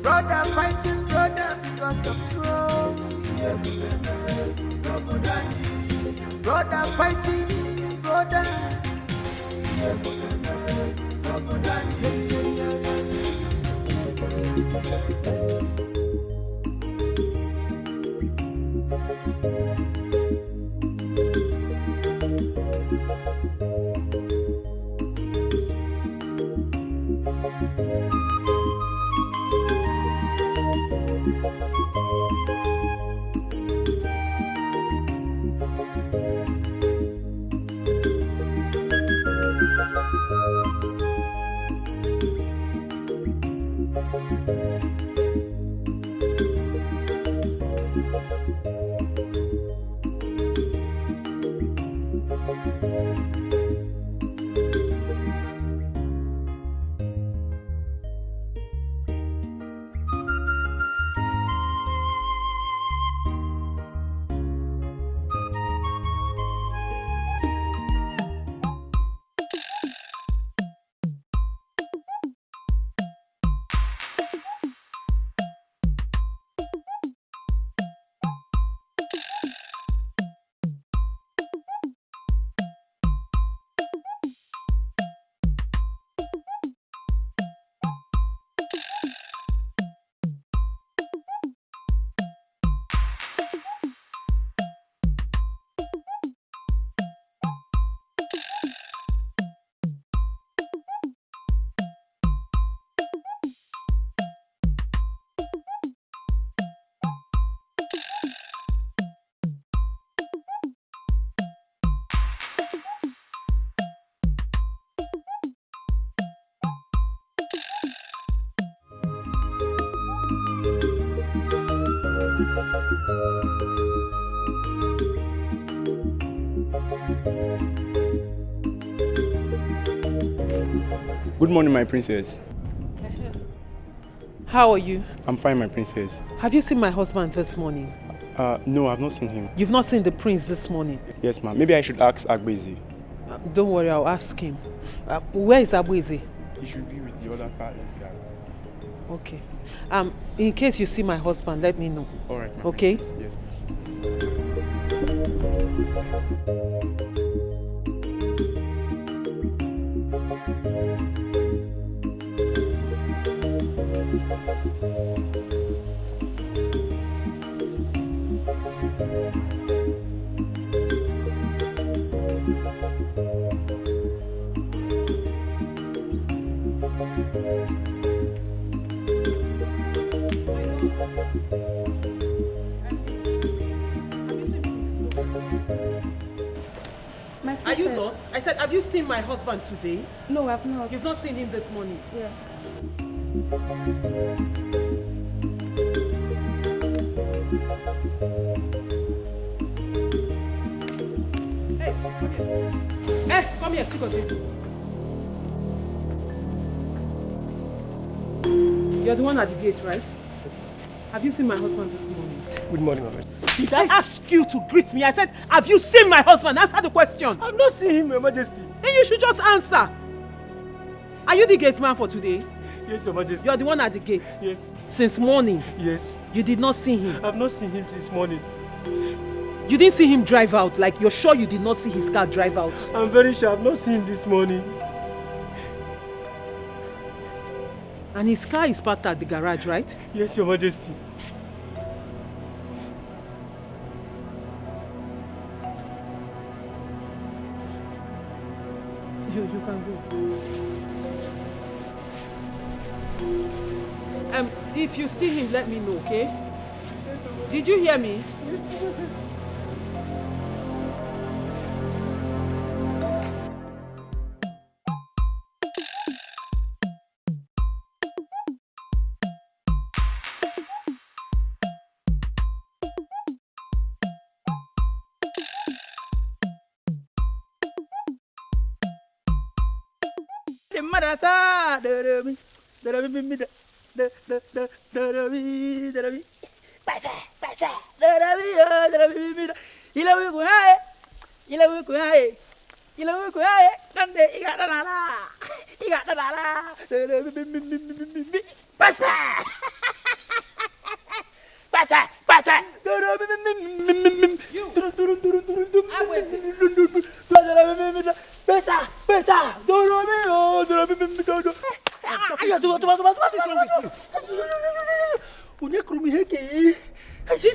Brother fighting brother because of throne. Brother fighting brother. Good morning, my princess. How are you? I'm fine, my princess. Have you seen my husband this morning? No, I've not seen him. You've not seen the prince this morning? Yes, ma'am. Maybe I should ask Agwezi. Don't worry, I'll ask him. Where is Agwezi? He should be with the other guys. Okay. In case you see my husband, let me know. All right, ma'am. Okay? Yes, ma'am. Are you lost? I said, have you seen my husband today? No, I've not. You've not seen him this morning? Yes. Hey, come here. Hey, come here, Chico. You're the one at the gate, right? Yes. Have you seen my husband this morning? Good morning, Mama. Did I ask you to greet me? I said, have you seen my husband? Answer the question. I've not seen him, Your Majesty. Then you should just answer. Are you the gate man for today? Yes, Your Majesty. You're the one at the gate? Yes. Since morning? Yes. You did not see him? I've not seen him since morning. You didn't see him drive out? Like you're sure you did not see his car drive out? I'm very sure I've not seen him this morning. And his car is parked at the garage, right? Yes, Your Majesty. You can go. If you see him, let me know, okay? Yes, did you hear me? Yes, Your Majesty. Marasa, Didn't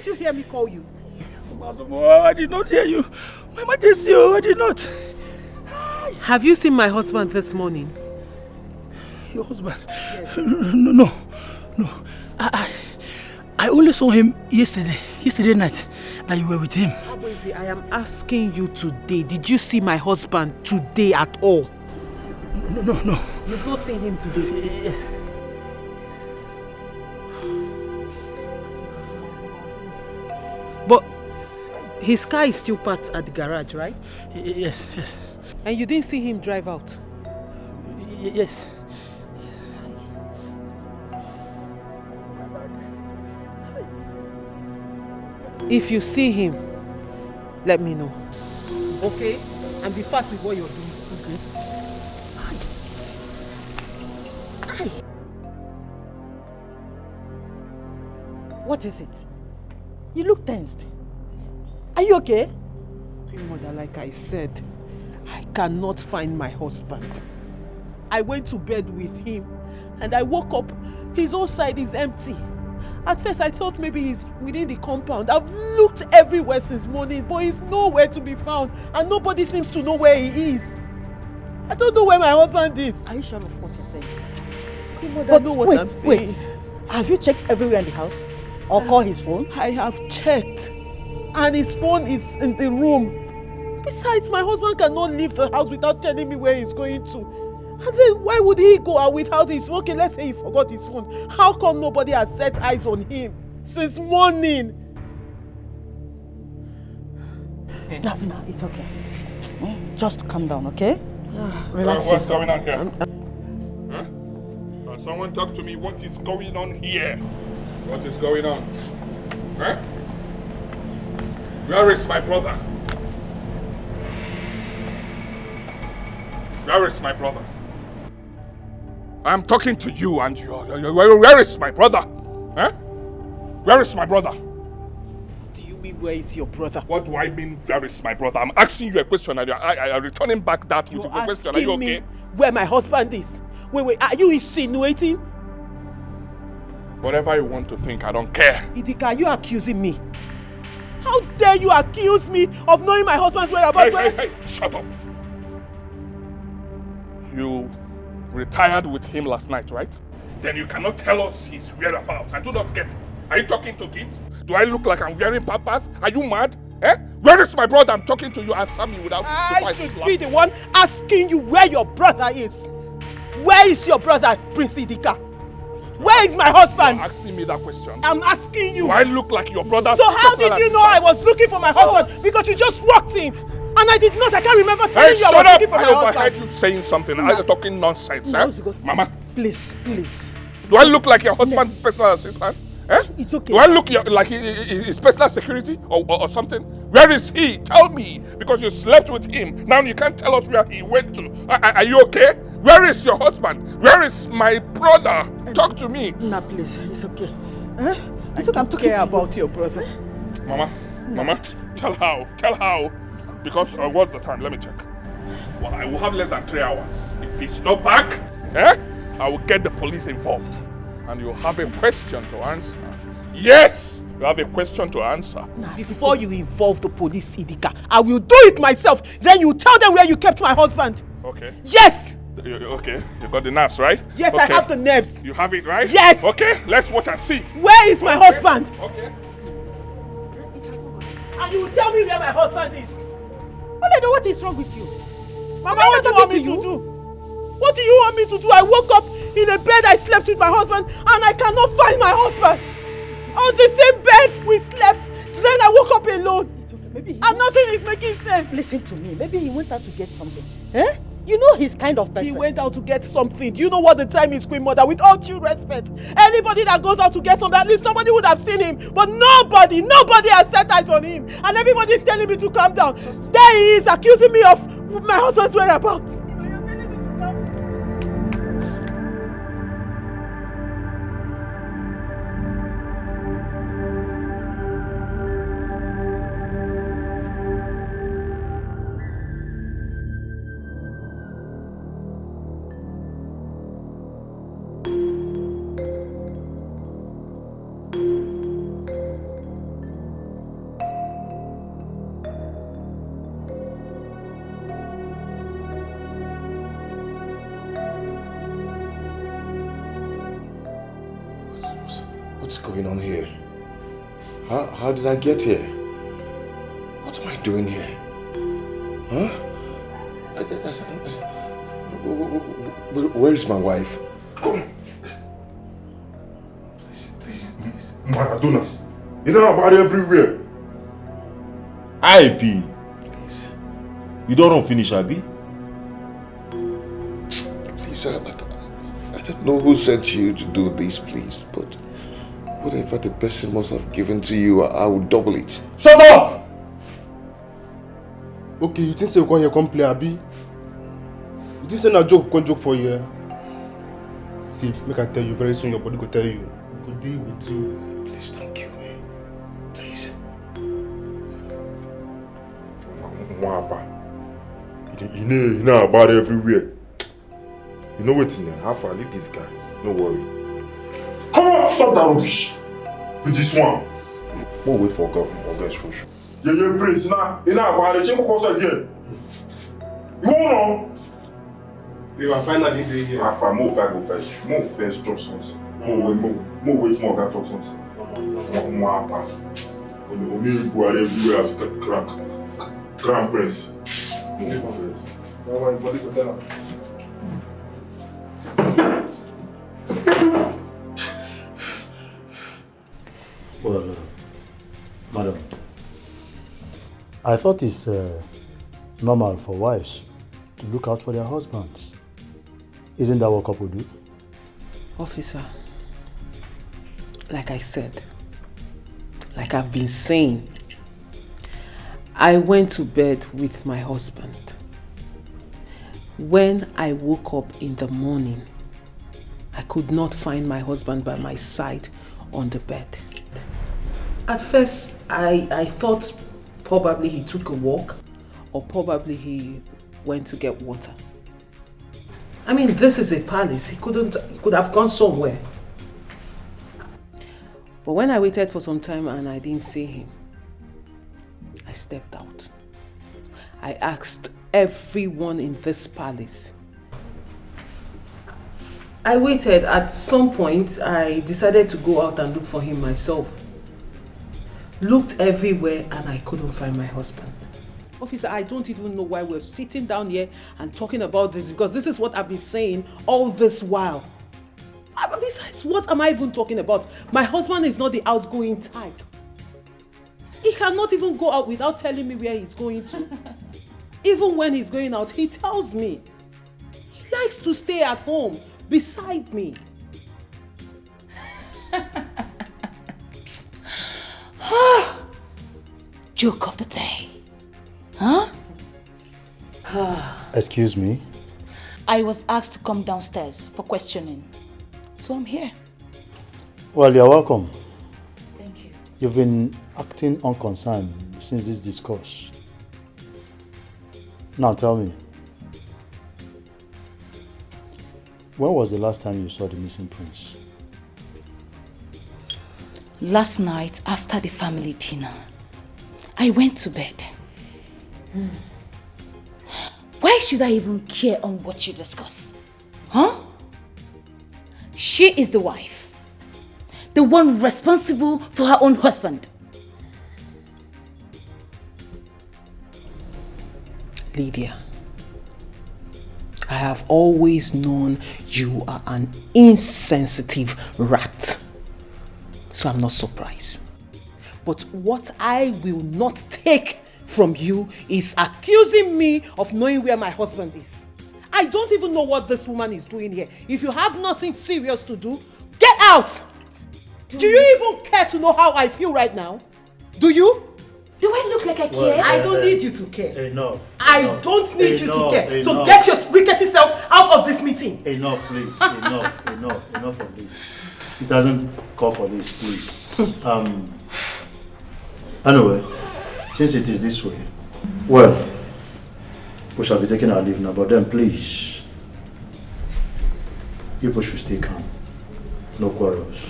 you hear me call you? I did not hear you. My Majesty, I did not. Have you seen my husband this morning? Your husband? Yes. No. I only saw him yesterday night that you were with him. I am asking you today, did you see my husband today at all? No. You've not seen him today? Yes. But his car is still parked at the garage, right? Yes. And you didn't see him drive out? Yes. If you see him, let me know. Okay? And be fast with what you're doing. Okay? What is it? You look tensed. Are you okay? Mother, like I said, I cannot find my husband. I went to bed with him and I woke up, his own side is empty. At first I thought maybe he's within the compound. I've looked everywhere since morning, but he's nowhere to be found and nobody seems to know where he is. I don't know where my husband is. Are you sure of what you're saying? Mother, I know what I'm saying. Wait. Have you checked everywhere in the house? Or call his phone? I have checked. And his phone is in the room. Besides, my husband cannot leave the house without telling me where he's going to. And then why would he go out without his phone? Okay, let's say he forgot his phone. How come nobody has set eyes on him since morning? No, it's okay. Just calm down, okay? Relax What's yourself. going on here? Huh? Someone talk to me. What is going on here? What is going on? Huh? Where is my brother? Where is my brother? I'm talking to you and where is my brother? Huh? Where is my brother? Do you mean where is your brother? What do I mean, where is my brother? I'm asking you a question and I'm returning back that with a question. Are you okay? Me where my husband is? Wait, are you insinuating? Whatever you want to think, I don't care. Idika, are you accusing me? How dare you accuse me of knowing my husband's whereabouts? Hey, shut up. You retired with him last night, right? Then you cannot tell us his whereabouts. I do not get it. Are you talking to kids? Do I look like I'm wearing pampers? Are you mad? Where is my brother? I'm talking to you. Answer me without... I should be the one asking you where your brother is. Where is your brother, Prince Idika? Where is my husband? You're asking me that question. I'm asking you. Do I look like your brother? So how did you know I was looking for my husband? Because you just walked in. And I did not. I can't remember telling you I was looking for my husband. I overheard you saying something. I was talking nonsense. Mama. Please. Do I look like your husband's personal assistant? It's okay. Do I look like his personal security or something? Where is he? Tell me. Because you slept with him. Now you can't tell us where he went to. Are you okay? Where is your husband? Where is my brother? Talk to me. Nah, please. It's okay. It's okay. I'm talking about your brother. Mama, tell how. Because what's the time? Let me check. Well, I will have less than 3 hours. If he's not back, I will get the police involved. And you'll have a question to answer. Yes! You have a question to answer. Before you involve the police, Idika, I will do it myself. Then you tell them where you kept my husband. Okay. Yes! Okay, you got the nerves, right? Yes, okay. I have the nerves. You have it, right? Yes! Okay, let's watch and see. Where is my husband? Okay. And you will tell me where my husband is. Oledo, what is wrong with you? Mama, what do you want me to do? What do you want me to do? I woke up in a bed I slept with my husband and I cannot find my husband. On the same bed we slept, then I woke up alone. It's okay. Maybe and nothing is making sense. Listen to me. Maybe he went out to get something. You You know his kind of person. He went out to get something. Do you know what the time is, Queen Mother? With all due respect, anybody that goes out to get something, at least somebody would have seen him. But nobody has set eyes on him. And everybody is telling me to calm down. There he is accusing me of my husband's whereabouts. What's going on here? How did I get here? What am I doing here? Huh? Where is my wife? Come. Please. Maradona. You know about everywhere. IP. Please. You don't run finish, Abi? Please, I don't know who sent you to do this, please, but whatever the person must have given to you, I will double it. Shut up! Okay, you think say you come play, Abi? You think say na joke for you? See, make I tell you very soon, your body will tell you. We could deal with you. Please don't kill me. Please. You know about everywhere. You know what's in there? How far? Leave this guy. No worry. Come on, stop that rubbish. With this one. We'll wait for God. Show. Yeah, Prince. Now about the chamber course again. You won't know. We will finally do here. Alpha, move, I go first. Move first, drop something. Move, wait more, I talk something. Only Igwe everywhere as Crown Prince. Move first. Well, madam, I thought it's normal for wives to look out for their husbands. Isn't that what couple do? Officer, like I said, like I've been saying, I went to bed with my husband. When I woke up in the morning, I could not find my husband by my side on the bed. At first, I thought probably he took a walk or probably he went to get water. I mean, this is a palace. He could have gone somewhere. But when I waited for some time and I didn't see him, I stepped out. I asked everyone in this palace. I waited. At some point, I decided to go out and look for him myself. Looked everywhere and I couldn't find my husband. Officer, I don't even know why we're sitting down here and talking about this, because this is what I've been saying all this while. Besides, what am I even talking about? My husband is not the outgoing type. He cannot even go out without telling me where he's going to. Even when he's going out, he tells me. He likes to stay at home beside me. Joke of the day. Huh? Excuse me? I was asked to come downstairs for questioning. So I'm here. Well, you're welcome. Thank you. You've been acting unconcerned since this discourse. Now tell me, when was the last time you saw the missing prince? Last night after the family dinner, I went to bed. Why should I even care on what you discuss? Huh? She is the wife. The one responsible for her own husband. Lydia, I have always known you are an insensitive rat. So I'm not surprised. But what I will not take from you is accusing me of knowing where my husband is. I don't even know what this woman is doing here. If you have nothing serious to do, get out! Do you even care to know how I feel right now? Do you? Do I look like I care? I don't need you to care. Enough. I don't need you to care. So get your wicked self out of this meeting. Enough, please. Enough of this. It doesn't call for this, please. Anyway, since it is this way, well, we shall be taking our leave now, but then please, people should stay calm. No quarrels.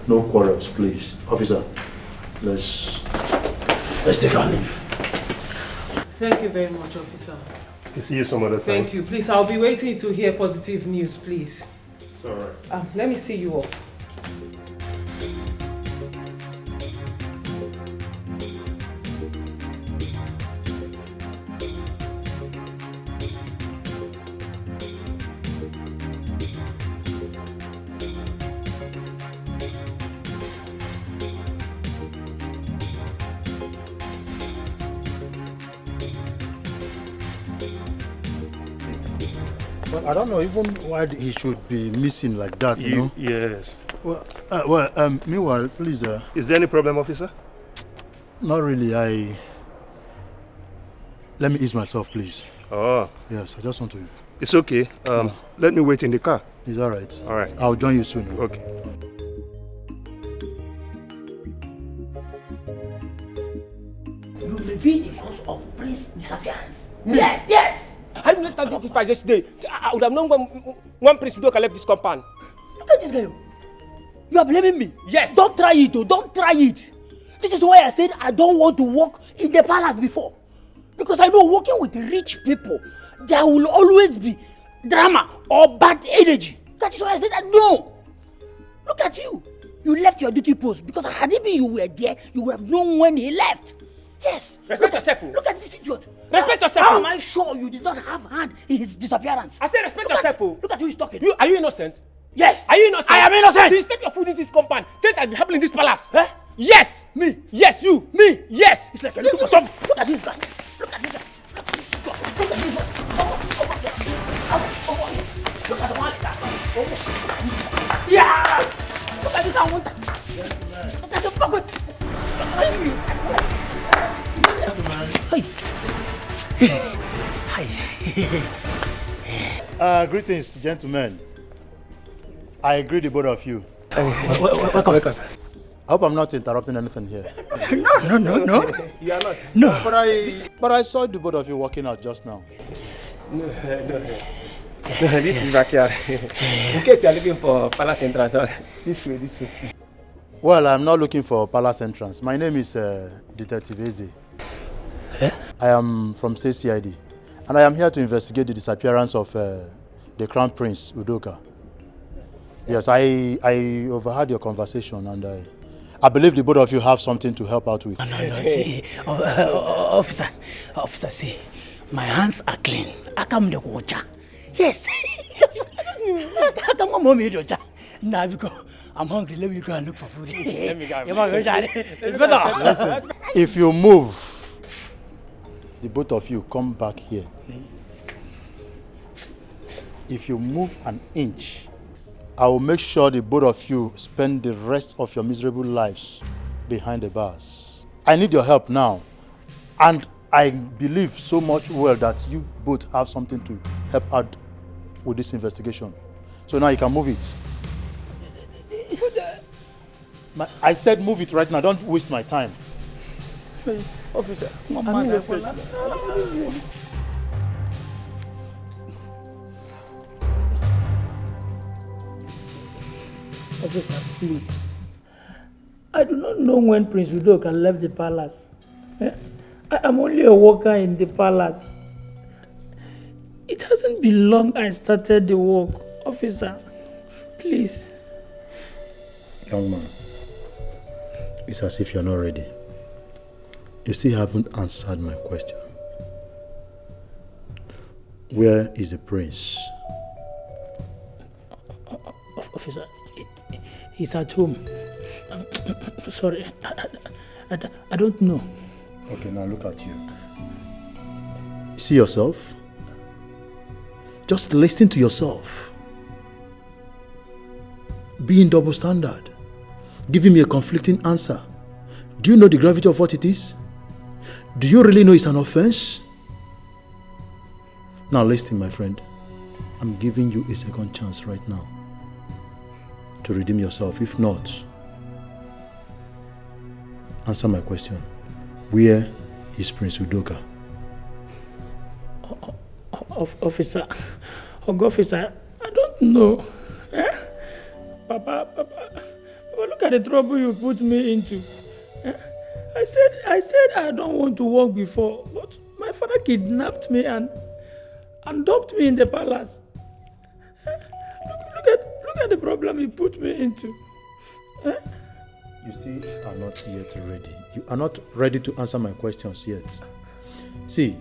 No quarrels, please. Officer, let's take our leave. Thank you very much, officer. I'll see you some other time. Thank you. Please, I'll be waiting to hear positive news, please. It's all right. Let me see you off. But I don't know even why he should be missing like that, you know? Yes. Well, meanwhile, please... Is there any problem, officer? Not really. Let me ease myself, please. Oh. Yes, I just want to... It's okay. Let me wait in the car. It's all right. All right. I'll join you soon. Okay. You may be the cause of Prince's disappearance. Yes, yes! I didn't understand it if I just did. I would have known when Prince Udoka left this compound. Look at this guy. You are blaming me? Yes. Don't try it, oh. Don't try it. This is why I said I don't want to work in the palace before. Because I know working with rich people, there will always be drama or bad energy. That is why I said no. Look at you. You left your duty post because had it been you were there, you would have known when he left. Yes. Respect yourself. Look at this idiot. Respect yourself. How am I sure you did not have hand in his disappearance? I said respect yourself. Look at who is talking. Are you innocent? Yes. Are you innocent? I am innocent. So you step your foot into this compound. Things have been happening in this palace. Eh? Yes. Me. Yes, you. Me. Yes. It's like a look at this guy. Look at this guy. Look at this one. Look at the one like that. Yeah. Look at this one. Look at the pocket. Hi. Greetings, gentlemen. I agree with both of you. Welcome, sir. I hope I'm not interrupting anything here. No. You are not. No. But I saw the both of you walking out just now. No, this is backyard. In case you are looking for palace entrance, this way. Well, I'm not looking for palace entrance. My name is Detective Eze. Eh? I am from State CID, and I am here to investigate the disappearance of the Crown Prince Udoka. Yes, I overheard your conversation, and I believe the both of you have something to help out with. No, see, officer, see, my hands are clean. I come the water. Yes, I come mommy water. Now because I'm hungry, let me go and look for food. It's better. If you move, the both of you come back here. If you move an inch, I will make sure the both of you spend the rest of your miserable lives behind the bars. I need your help now, and I believe so much well that you both have something to help out with this investigation. So now you can move it. I said move it right now, don't waste my time. Officer, Officer, please. I do not know when Prince Udoka left the palace. I am only a worker in the palace. It hasn't been long I started the work. Officer, please. Young man, it's as if you're not ready. You still haven't answered my question. Where is the prince? Officer, he's at home. Sorry, I don't know. Okay, now look at you. You see yourself? Just listen to yourself. Be in double standard. Giving me a conflicting answer. Do you know the gravity of what it is? Do you really know it's an offense? Now listen, my friend. I'm giving you a second chance right now to redeem yourself. If not, answer my question. Where is Prince Udoka? Officer, officer, I don't know. Papa, look at the trouble you put me into. I said I don't want to work before, but my father kidnapped me and dumped me in the palace. Look at the problem he put me into. You still are not yet ready. You are not ready to answer my questions yet. See,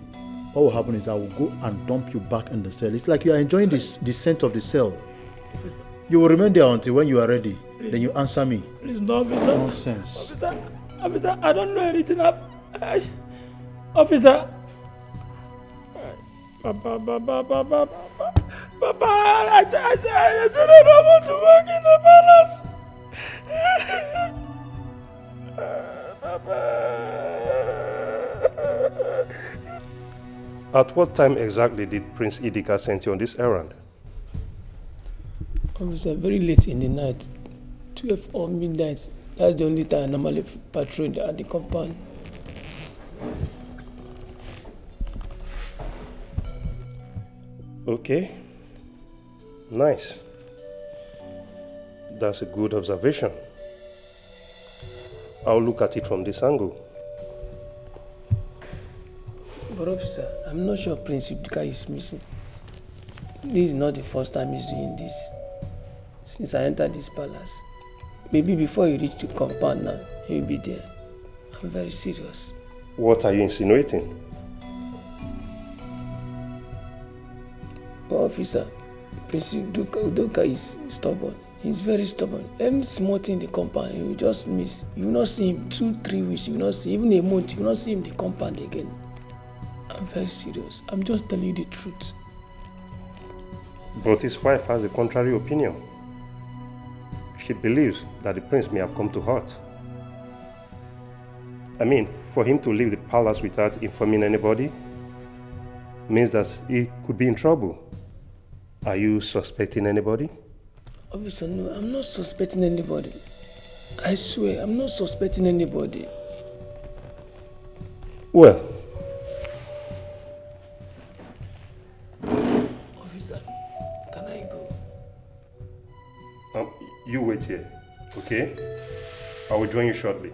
what will happen is I will go and dump you back in the cell. It's like you are enjoying the scent of the cell. You will remain there until when you are ready. Please. Then you answer me. Please, no, officer. Nonsense. Officer, I don't know anything. Officer. Papa, I said I don't want to work in the palace. At what time exactly did Prince Idika send you on this errand? Officer, very late in the night, 12 or midnight. That's the only time I normally patrol at the compound. Okay. Nice. That's a good observation. I'll look at it from this angle. But officer, I'm not sure Prince Idika is missing. This is not the first time he's doing this. Since I entered this palace. Maybe before you reach the compound now, he'll be there. I'm very serious. What are you insinuating? Oh, officer, Prince Udoka is stubborn. He's very stubborn. Any small thing in the compound, he will just miss. You will not see him 2-3 weeks. You will not see even a month. You will not see him in the compound again. I'm very serious. I'm just telling you the truth. But his wife has a contrary opinion. She believes that the prince may have come to hurt. I mean, for him to leave the palace without informing anybody means that he could be in trouble. Are you suspecting anybody? Officer, no, I'm not suspecting anybody. I swear, I'm not suspecting anybody. Well. Officer, can I go? You wait here, okay? I will join you shortly.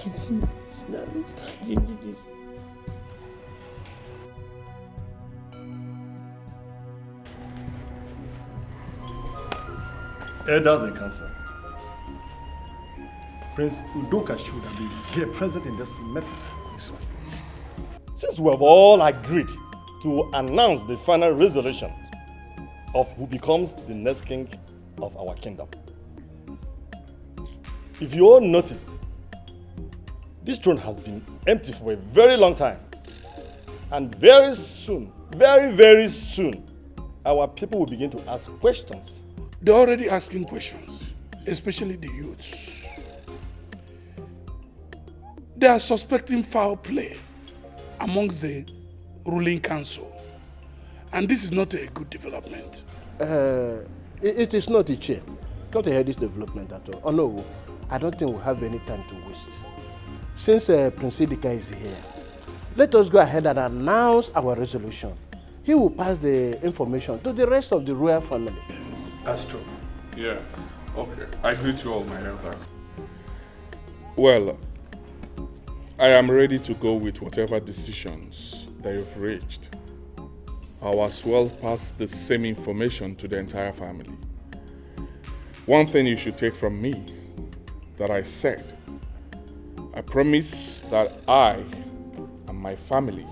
Can't do this. Elders in council. Prince Udoka should have been here present in this method. Since we have all agreed to announce the final resolution of who becomes the next king of our kingdom. If you all noticed, this throne has been empty for a very long time. And very soon, very soon, our people will begin to ask questions. They're already asking questions, especially the youths. They are suspecting foul play amongst the ruling council. And this is not a good development. It is not a chair. Can't hear this development at all. Oh no, I don't think we have any time to waste. Since Prince Idika is here, let us go ahead and announce our resolution. He will pass the information to the rest of the royal family. That's true. Yeah. Okay. I greet you all, my elders. Well, I am ready to go with whatever decisions that you've reached. I'll as well pass the same information to the entire family. One thing you should take from me that I said, I promise that I and my family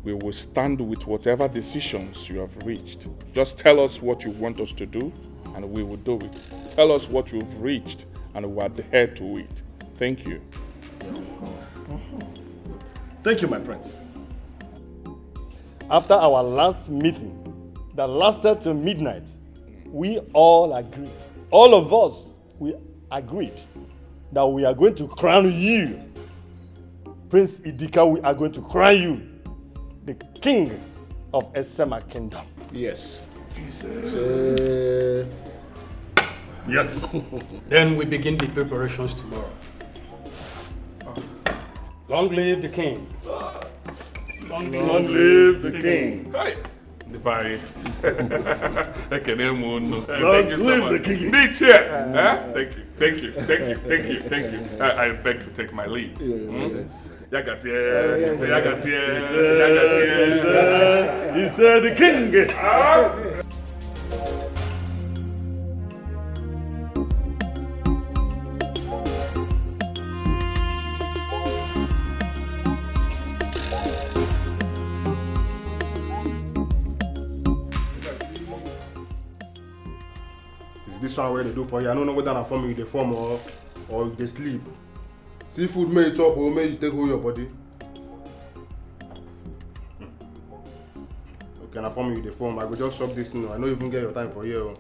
we will stand with whatever decisions you have reached. Just tell us what you want us to do and we will do it. Tell us what you've reached and we will adhere to it. Thank you. Thank you, my prince. After our last meeting that lasted till midnight, we all agreed, all of us, we agreed that we are going to crown you. Prince Idika, we are going to crown you the king of Esema Kingdom. Yes. Yes. Then we begin the preparations tomorrow. Long live the king. Long live the king. Hey. Bye. Thank you so much. Meet here. Thank you. I beg to take my leave. Yagazie. He said the king. This one where they do for you. I don't know whether I'm forming the form or they sleep. Seafood may you chop or may you take hold your body. Okay, I'm forming the form. I will just chop this now. I don't even get your time for you.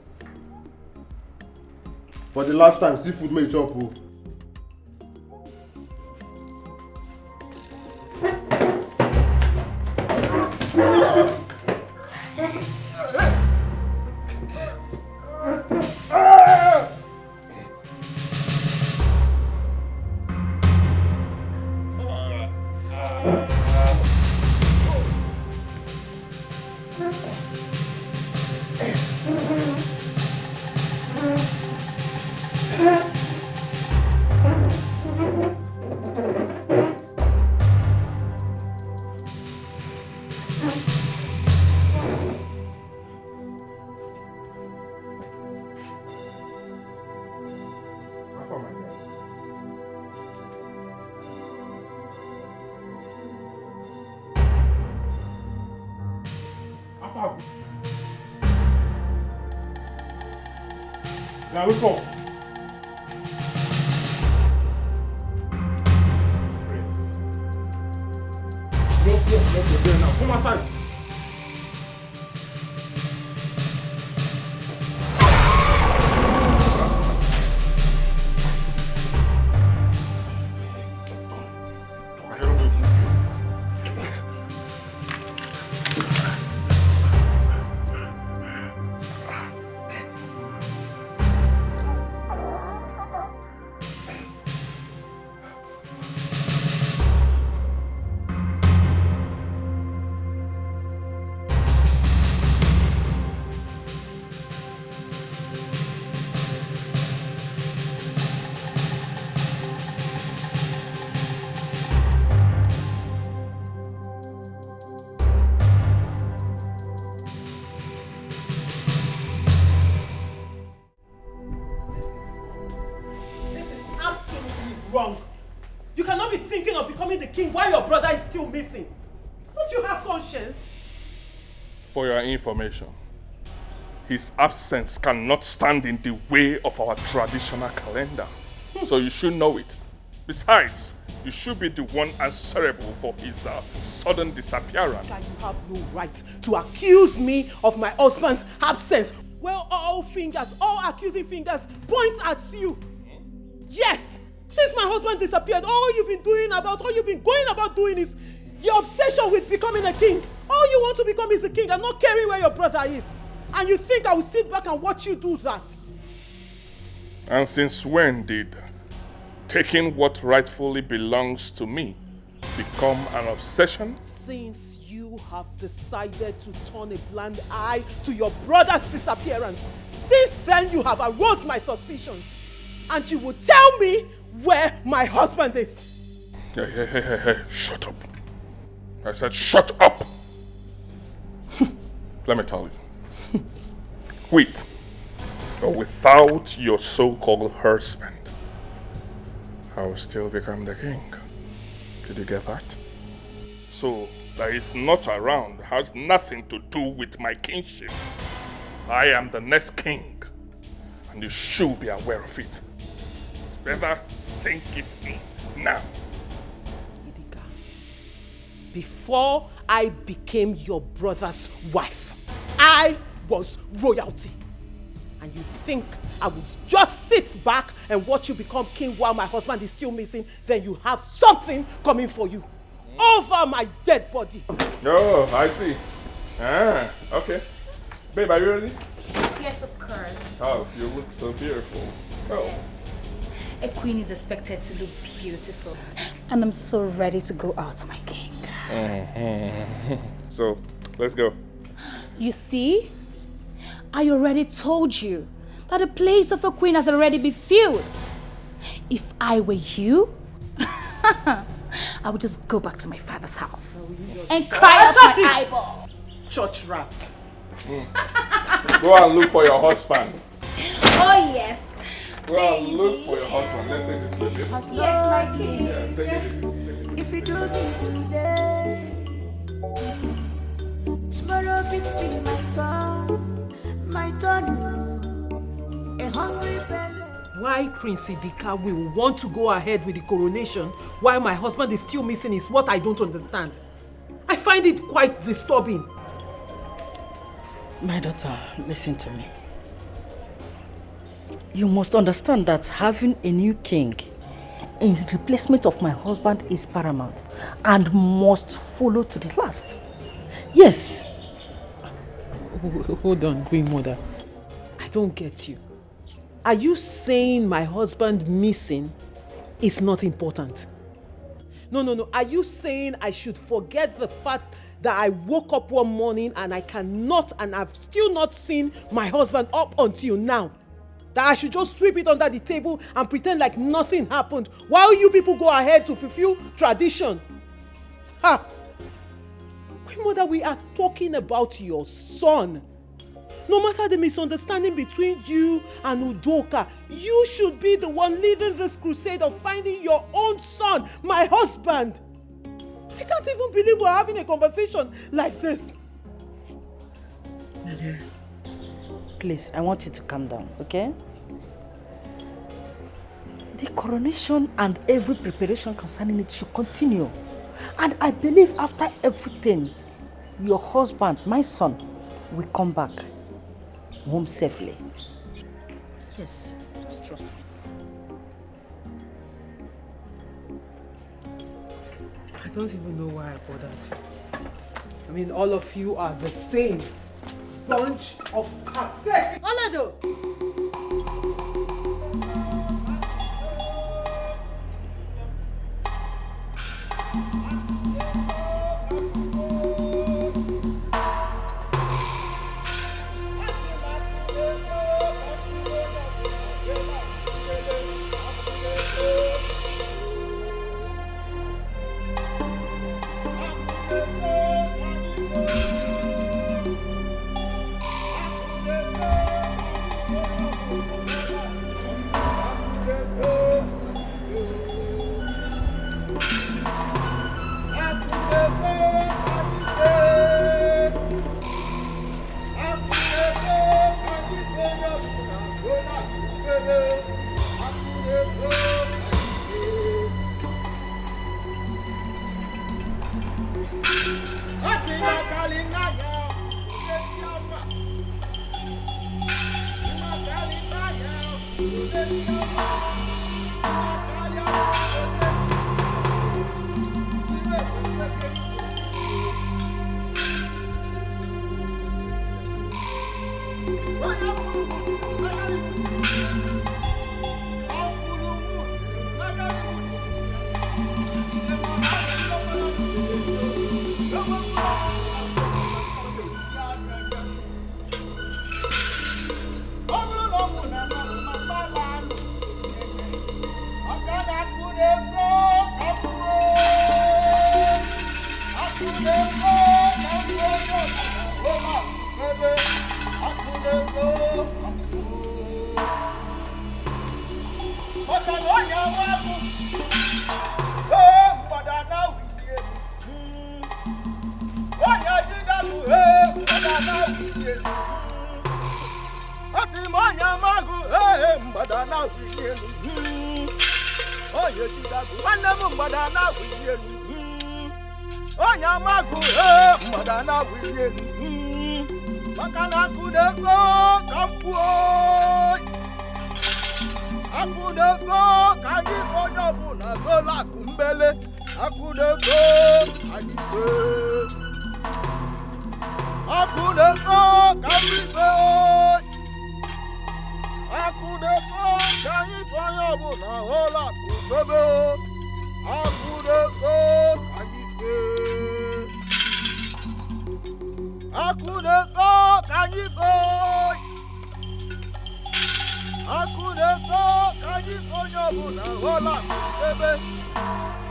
For the last time, seafood may you chop. Now we go. Prince. Look, now come outside. Wrong. You cannot be thinking of becoming the king while your brother is still missing. Don't you have conscience? For your information, his absence cannot stand in the way of our traditional calendar. So you should know it. Besides, you should be the one answerable for his sudden disappearance. You have no right to accuse me of my husband's absence. Well, all accusing fingers point at you. Yes! Since my husband disappeared, all you've been going about doing is your obsession with becoming a king. All you want to become is a king and not caring where your brother is. And you think I will sit back and watch you do that? And since when did taking what rightfully belongs to me become an obsession? Since you have decided to turn a blind eye to your brother's disappearance, since then you have aroused my suspicions. And you will tell me where my husband is. Hey, shut up. I said shut up. Let me tell you. With or without your so-called husband, I will still become the king. Did you get that? So that he's not around has nothing to do with my kingship. I am the next king, and you should be aware of it. Better sink it in now. Idika, before I became your brother's wife, I was royalty. And you think I would just sit back and watch you become king while my husband is still missing? Then you have something coming for you. Over my dead body. Oh, I see. Ah, okay. Babe, are you ready? Yes, of course. Oh, you look so beautiful. Oh. A queen is expected to look beautiful. And I'm so ready to go out, my king. So, let's go. You see? I already told you that the place of a queen has already been filled. If I were you, I would just go back to my father's house and cry out my eyeball. Church rat. Go and look for your husband. Oh, yes. Go and look for your husband. Let's take this with you. As long like Yeah, take it. if you do me today, tomorrow it be my turn, a hungry belly. Why Prince Idika will want to go ahead with the coronation while my husband is still missing is what I don't understand. I find it quite disturbing. My daughter, listen to me. You must understand that having a new king in replacement of my husband is paramount and must follow to the last. Yes. Hold on, Queen Mother. I don't get you. Are you saying my husband missing is not important? No. Are you saying I should forget the fact that I woke up one morning and I've still not seen my husband up until now? That I should just sweep it under the table and pretend like nothing happened while you people go ahead to fulfill tradition? Ha! Queen Mother, we are talking about your son. No matter the misunderstanding between you and Udoka, you should be the one leading this crusade of finding your own son, my husband. I can't even believe we're having a conversation like this. Mother, please, I want you to calm down, okay? The coronation and every preparation concerning it should continue. And I believe after everything, your husband, my son, will come back home safely. Yes, just trust me. I don't even know why I bothered. I mean, all of you are the same bunch of pathetic. Oledo!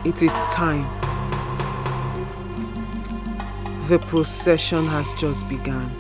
It is time. The procession has just begun.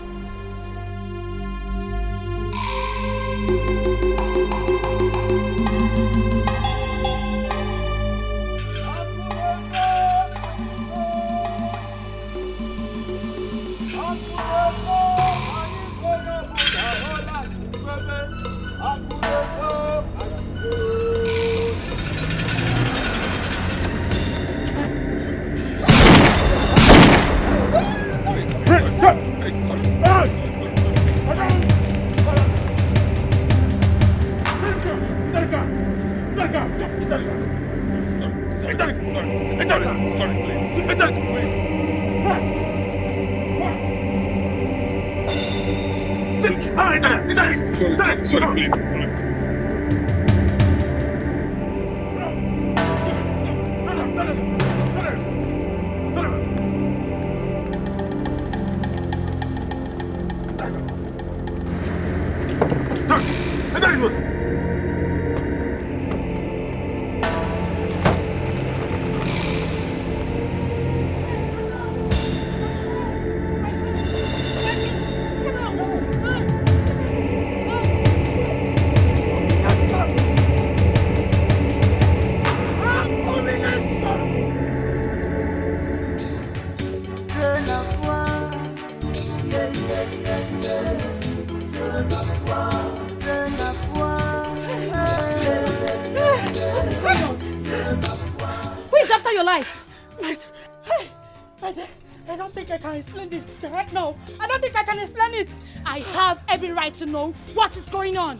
To know what is going on.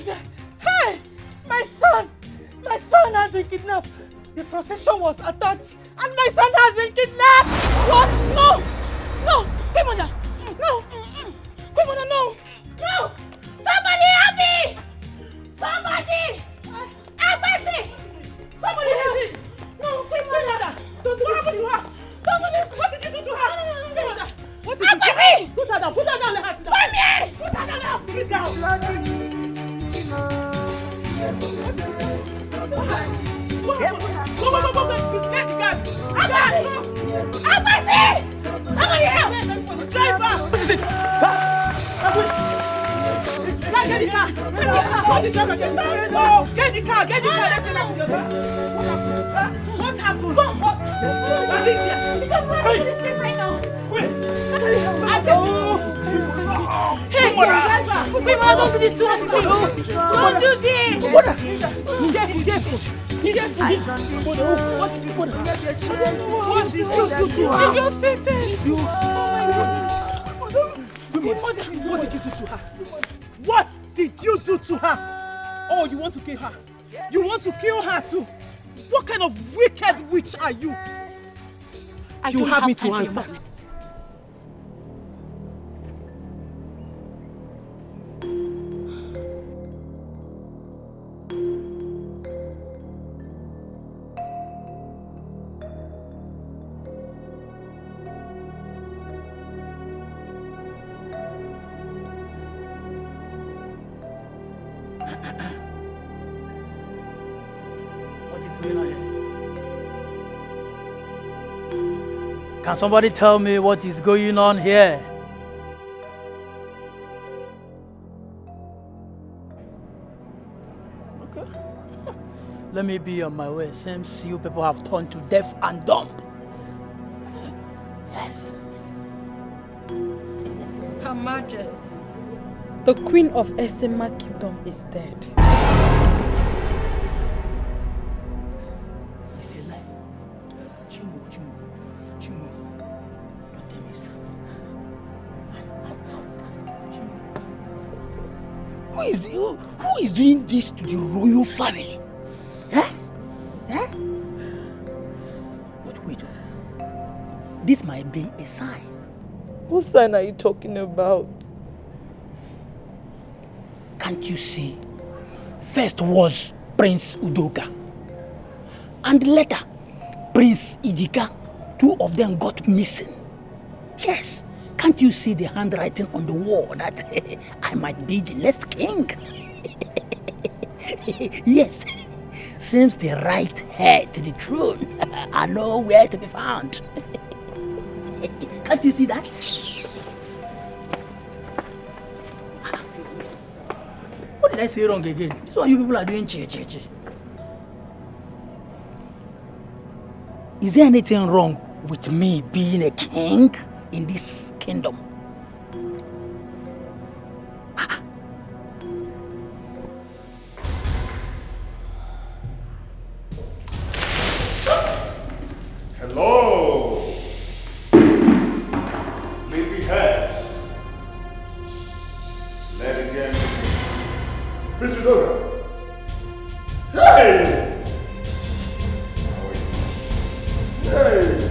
Hey! My son has been kidnapped. The procession was attacked and my son has been kidnapped! What? No! No! Quimona! No! Quimona, no! No! Somebody help me! Somebody! Agbesi! Somebody help me! No, Quimona! What happened to her? What did you do to her? Quimona! What did you do? Put her down! Put her down! Let her sit down! Put her down now! Sit down! Go! Get the gun! Agbesi! Somebody help! Driver! What is it? Get the car! Get the car! Let's send her to the car. What happened? Go! Alicia! This place right now. Hey, Quimona, don't do this to us, please. Don't do this. Careful. What did you do to her? Oh, you want to kill her? You want to kill her too? What kind of wicked witch are you? You have me to answer. Can somebody tell me what is going on here? Okay. Let me be on my way. Seems you people have turned to deaf and dumb. Yes. Her Majesty, the Queen of Esema Kingdom is dead. Chimo. Don't tell me it's true. Who is doing this to the royal family? Huh? Huh? But wait. This might be a sign. What sign are you talking about? Can't you see? First was Prince Udoka. And later, Prince Idika. Two of them got missing. Yes. Can't you see the handwriting on the wall that I might be the next king? Yes. Seems the right heir to the throne are nowhere to be found. Can't you see that? What did I say wrong again? This is what you people are doing, che. Is there anything wrong with me being a king in this kingdom? Hello, sleepyheads. Let it get Prince Udoka. Hey! Hey!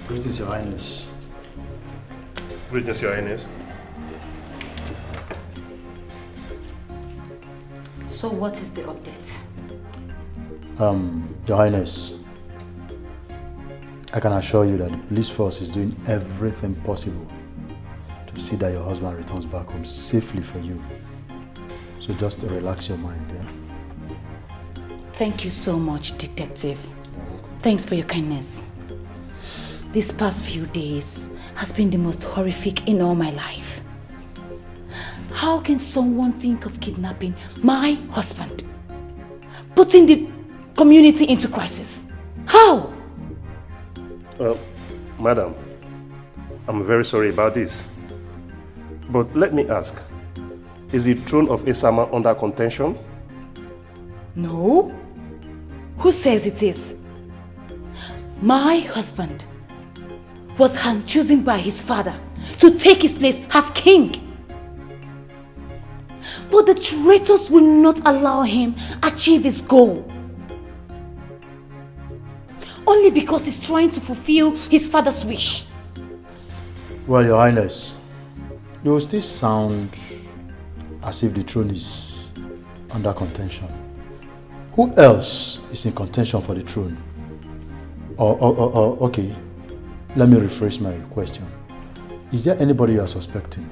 Greetings, Your Highness. Greetings, Your Highness. So what is the update? Your Highness, I can assure you that the police force is doing everything possible to see that your husband returns back home safely for you. So just relax your mind, yeah? Thank you so much, Detective. Thanks for your kindness. These past few days has been the most horrific in all my life. How can someone think of kidnapping my husband? Putting the community into crisis? How? Madam, I'm very sorry about this. But let me ask, is the throne of Esama under contention? No. Who says it is? My husband was hand-chosen by his father to take his place as king. But the traitors will not allow him achieve his goal. Only because he's trying to fulfill his father's wish. Well, Your Highness, you will still sound as if the throne is under contention. Who else is in contention for the throne? Okay, let me rephrase my question. Is there anybody you are suspecting?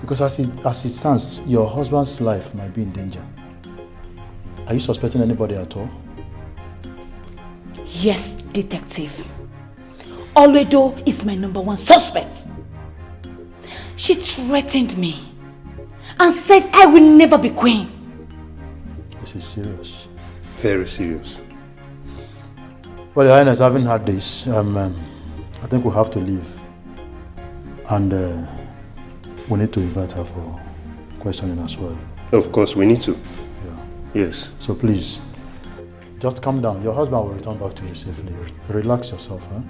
Because as it stands, your husband's life might be in danger. Are you suspecting anybody at all? Yes, Detective. Oledo is my #1 suspect. She threatened me and said I will never be queen. This is serious. Very serious. Well, Your Highness, having had this, I think we'll have to leave. And we need to invite her for questioning as well. Of course, we need to. Yeah. Yes. So please, just calm down. Your husband will return back to you safely. Relax yourself, huh?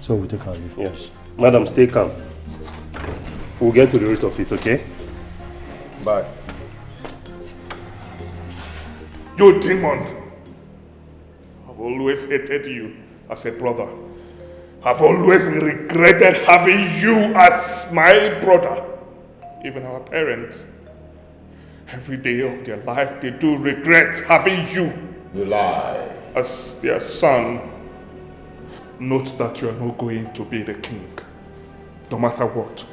So we'll take our leave. Yes. Madam, stay calm. We'll get to the root of it, okay? Bye. You demon! I've always hated you as a brother. I've always regretted having you as my brother. Even our parents. Every day of their life they do regret having you. You lie. As their son. Note that you are not going to be the king. No matter what.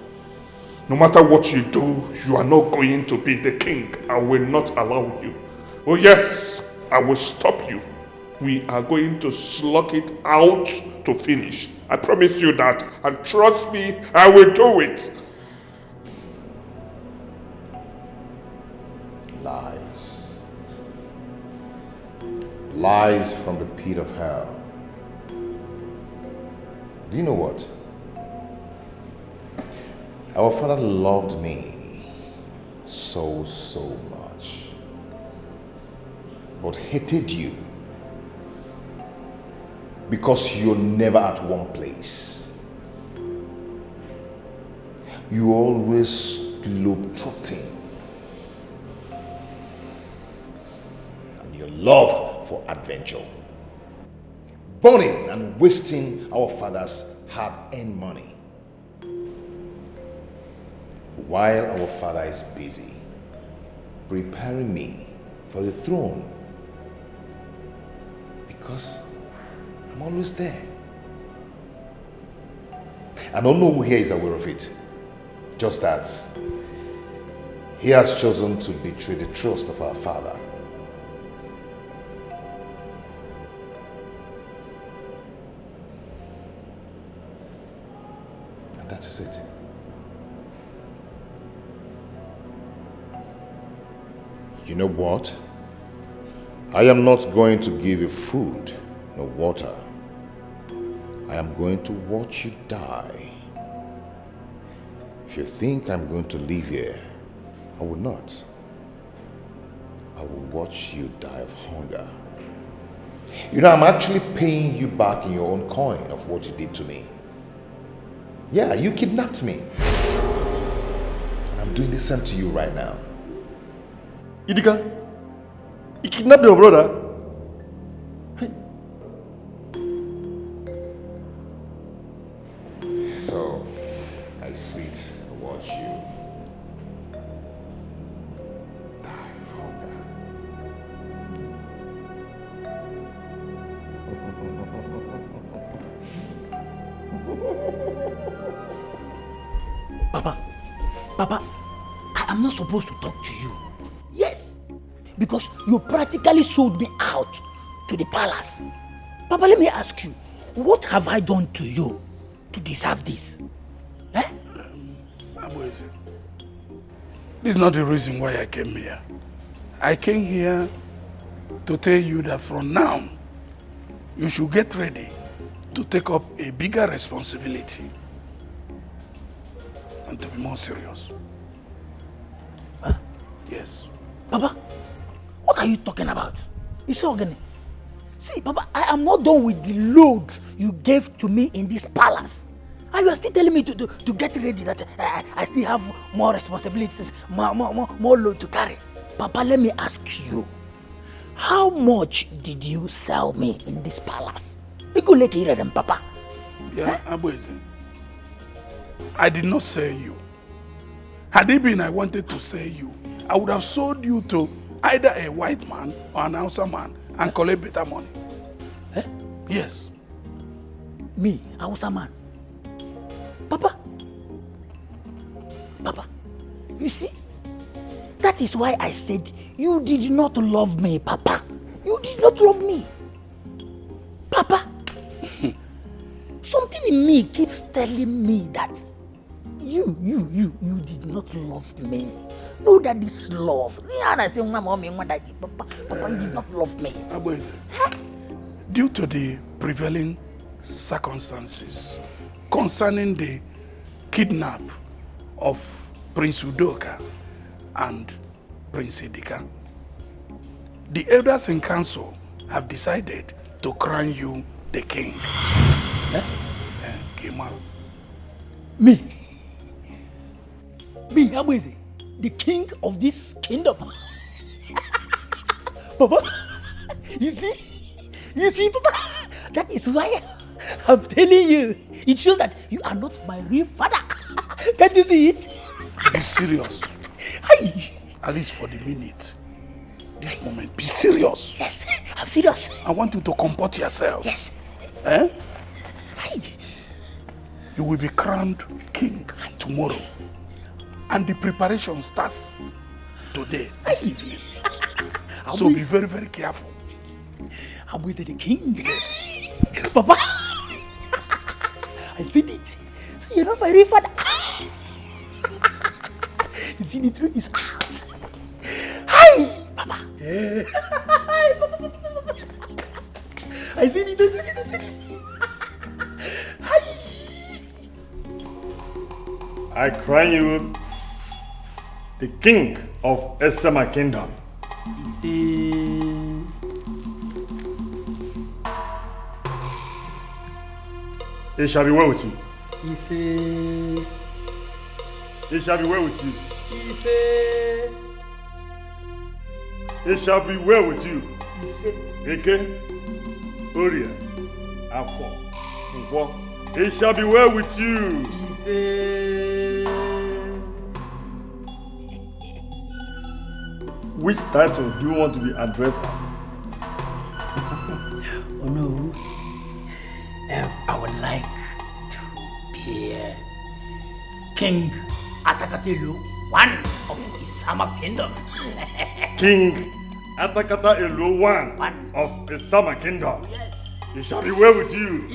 No matter what you do, you are not going to be the king. I will not allow you. Oh yes, I will stop you. We are going to slug it out to finish. I promise you that. And trust me, I will do it. Lies. lies from the pit of hell. Do you know what? Our father loved me so much, but hated you because you're never at one place. You always globetrotting. And your love for adventure. Burning and wasting our father's hard-earned money. While our father is busy preparing me for the throne. Because I'm always there. I don't know who here is aware of it. Just that he has chosen to betray the trust of our father. And that is it. You know what? I am not going to give you food, no water. I am going to watch you die. If you think I'm going to live here, I will not. I will watch you die of hunger. You know, I'm actually paying you back in your own coin of what you did to me. Yeah, you kidnapped me. And I'm doing the same to you right now. Idika, you kidnapped your brother? So, I sit and watch you die of hunger. Papa, I am not supposed to talk to you. Yes, because you practically sold me out to the palace. Papa, let me ask you, what have I done to you to deserve this? Eh? This is not the reason why I came here. I came here to tell you that from now, you should get ready to take up a bigger responsibility and to be more serious. Huh? Yes. Papa, what are you talking about? You see, Ogene? See, Papa, I am not done with the load you gave to me in this palace. And you are still telling me to get ready, that I still have more responsibilities, more load to carry. Papa, let me ask you, how much did you sell me in this palace? Papa. Yeah, Abueze. I did not sell you. Had it been I wanted to sell you, I would have sold you to either a white man or an Hausa man and collect better money. Eh? Yes. Me, Hausa man? Papa, you see, that is why I said you did not love me, Papa. You did not love me. Papa, something in me keeps telling me that you did not love me. Know that this love. Papa, you did not love me. Due to the prevailing circumstances concerning the kidnap of Prince Udoka and Prince Idika, the elders in council have decided to crown you the king. Kemal. Me, Abueze, the king of this kingdom. Papa, you see, Papa, that is why I'm telling you. It shows that you are not my real father. Can't you see it? Be serious. At least for the minute. This moment, be serious. Yes, I'm serious. I want you to comport yourself. Yes. Eh? You will be crowned king tomorrow. And the preparation starts today, this evening. So be very, very careful. I'm with the king. Yes. Papa, I said it. So you're not my real father. You see, the truth is out. Hi, Papa. Yeah. Hi, Papa. I seen it. I crown you the king of Esama Kingdom. It shall be well with you. It shall be well with you. It shall be well with you. Eke, Oria, Afo, Nkwo. It shall be well with you. Which title do you want to be addressed as? Oh no. I would like to be King Atakatelu, one of Isama Kingdom. King Atakata Elu, one of Isama Kingdom. Yes. It shall be well with you.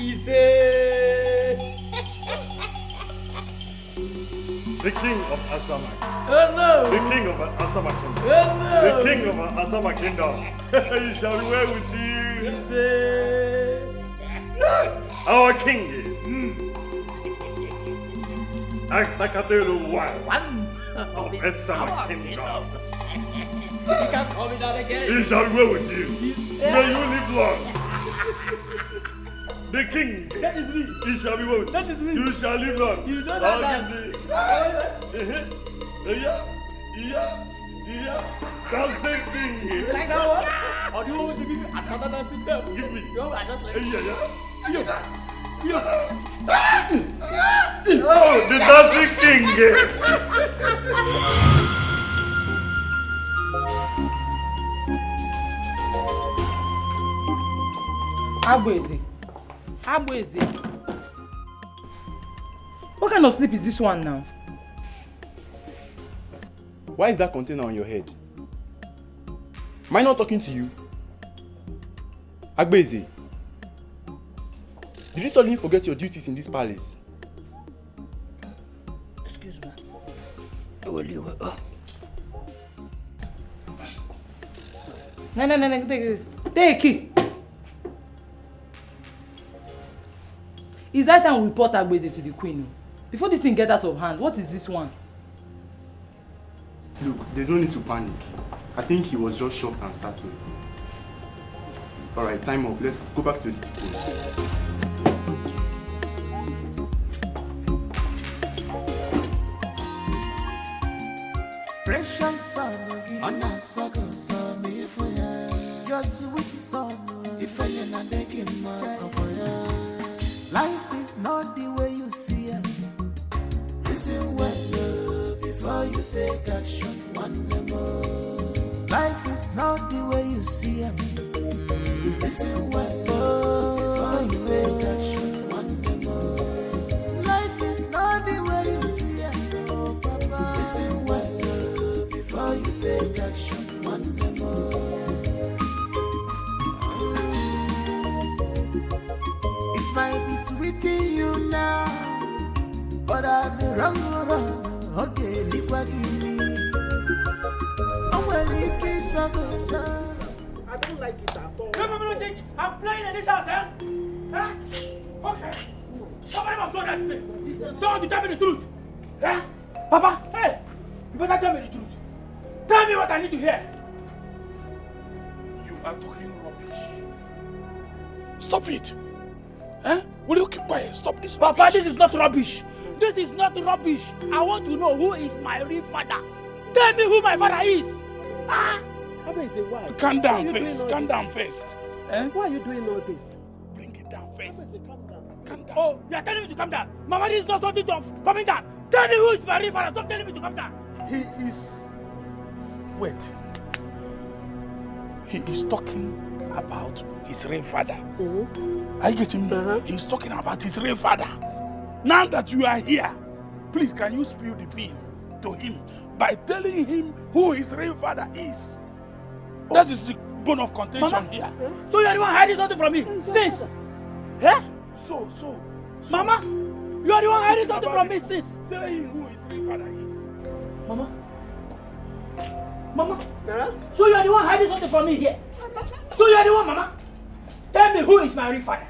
The king of Asama. Oh no! The king of Asama Kingdom. Oh no! The king of Asama Kingdom. It shall be well with you. Our king. Atakatelu, one of Asama Kingdom. You can't call me that again. It shall be well with you. May you live long. The king. That is me. It shall be well with you. That is me. You shall live long. You know that dance. Dancing king. You like that one? Or do you want me to give you another dance system? Give me. You know, I just like Oh, the dancing king. Agweze. What kind of sleep is this one now? Why is that container on your head? Am I not talking to you? Agbeze, did you suddenly forget your duties in this palace? Excuse me. Oh. No, take it. Is that time we report Agbeze to the queen? Before this thing gets out of hand, what is this one? Look, there's no need to panic. I think he was just shocked and startled. Alright, time up. Let's go back to the post. Precious son, on a sucker, son, if your sweet son, if I am taking my life is not the way you see it. Listen well before you take action. One more. Life is not the way you see it. Listen well before you take action. One more. Life is not the way you see it. Oh, Papa. Listen well before you take action. One more. It might be sweet in you now, but I'll be wrong. Okay, Nikwa give me. Oh, well, it is so good. I don't like it at all. I'm playing in this house, eh? Huh? Okay. Somebody must go that way. Don't want to tell me the truth. Huh? Papa, hey, you better tell me the truth. Tell me what I need to hear. You are talking rubbish. Stop it. Huh? Will you keep quiet? Stop this. Papa, rubbish. This is not rubbish. This is not rubbish. I want to know who is my real father. Tell me who my father is. Ah? Why? Calm down first. Calm down first. Eh? Why are you doing all this? Bring it down first. Calm down. Oh, you are telling me to calm down. Mama, this is not something of coming down. Tell me who is my real father. Stop telling me to calm down. He is... Wait. He is talking about his real father. Are you getting me? He's talking about his real father. Now that you are here, please can you spill the bean to him by telling him who his real father is? That is the bone of contention. Mama, here. So you are the one hiding something from me? Since? Yeah? So. Mama, you are the one hiding something from me since? Tell him who his real father is. Mama? So you are the one hiding something from me here? So you are the one, Mama? Tell me who is my real father.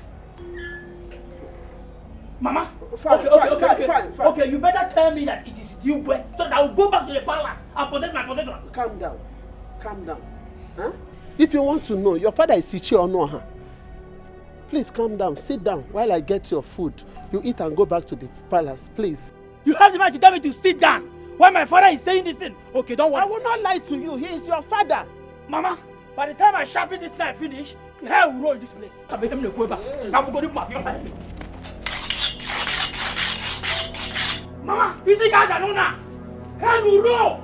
Mama? Fine. Okay, you better tell me that it is Igwe so that I will go back to the palace and possess my possession. Calm down. Huh? If you want to know, your father is Ichi or no? Huh? Please calm down, sit down while I get your food. You eat and go back to the palace, please. You have the mind to tell me to sit down while my father is saying this thing. Okay, don't worry. I will not lie to you. He is your father. Mama, by the time I sharpen this knife finish, the hair will roll in this place. I bet him to go back. Mama, you think I don't know? Can you roll?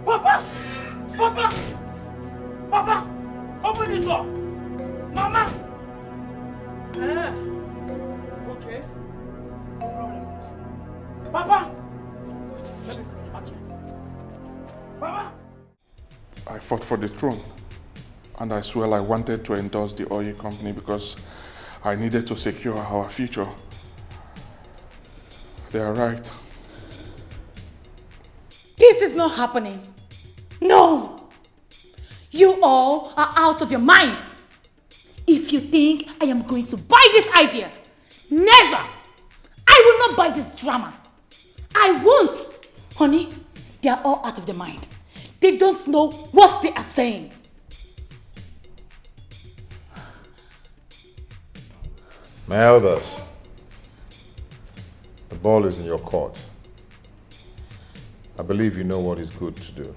Papa, open this door. Mama. Okay. No problem. Papa. Let me throw you back here. Papa. I fought for the throne, and I swear I wanted to endorse the oil company because I needed to secure our future. They are right. This is not happening. No! You all are out of your mind. If you think I am going to buy this idea, never! I will not buy this drama. I won't! Honey, they are all out of their mind. They don't know what they are saying. My elders, the ball is in your court. I believe you know what is good to do.